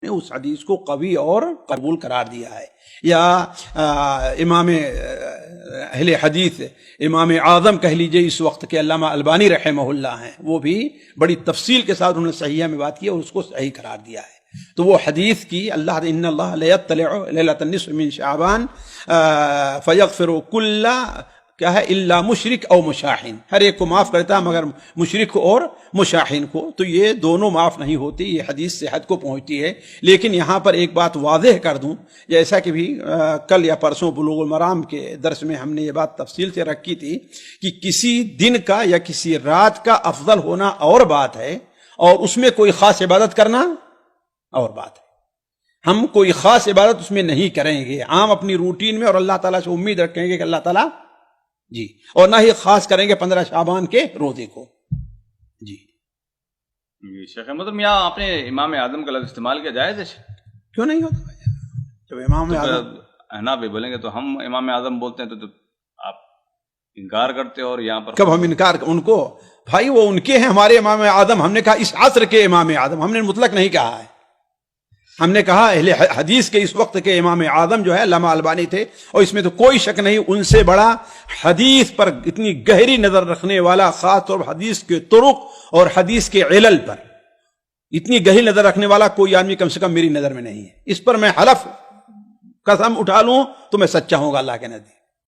نے اس حدیث کو قوی اور قبول قرار دیا ہے. یا امام اہل حدیث امام اعظم کہہ لیجئے اس وقت کے علامہ البانی رحمہ اللہ ہیں، وہ بھی بڑی تفصیل کے ساتھ انہوں نے صحیحہ میں بات کی اور اس کو صحیح قرار دیا ہے. تو وہ حدیث کی اللہ ان اللہ لیطلع لیلۃ النصف من شعبان فیغفر کل کیا ہے الا مشرک او مشاحن، ہر ایک کو معاف کرتا ہے مگر مشرک اور مشاحن کو. تو یہ دونوں معاف نہیں ہوتی، یہ حدیث صحت کو پہنچتی ہے. لیکن یہاں پر ایک بات واضح کر دوں، جیسا کہ بھی کل یا پرسوں بلوغ المرام کے درس میں ہم نے یہ بات تفصیل سے رکھی تھی کہ کسی دن کا یا کسی رات کا افضل ہونا اور بات ہے، اور اس میں کوئی خاص عبادت کرنا اور بات ہے. ہم کوئی خاص عبادت اس میں نہیں کریں گے، عام اپنی روٹین میں، اور اللہ تعالیٰ سے امید رکھیں گے کہ اللہ تعالیٰ جی، اور نہ ہی خاص کریں گے 15 شعبان کے روزے کو. جی شیخ محترم، یہاں آپ نے امام اعظم کا لفظ استعمال کیا، جائز ہے؟ کیوں نہیں ہوتا؟ جب امام اعظم احناف بھی بولیں گے تو ہم امام اعظم بولتے ہیں تو آپ انکار کرتے ہو، اور یہاں پر کب ہم انکار ان کو؟ بھائی وہ ان کے ہیں، ہمارے امام اعظم. ہم نے کہا اس عصر کے امام اعظم، ہم نے مطلق نہیں کہا ہے. ہم نے کہا اہل حدیث کے اس وقت کے امام اعظم جو ہے علامہ البانی تھے، اور اس میں تو کوئی شک نہیں ان سے بڑا حدیث پر اتنی گہری نظر رکھنے والا، خاص طور پر حدیث کے طرق اور حدیث کے علل پر اتنی گہری نظر رکھنے والا کوئی آدمی کم سے کم میری نظر میں نہیں ہے. اس پر میں حلف قسم اٹھا لوں تو میں سچا ہوں گا اللہ کے نزدیک.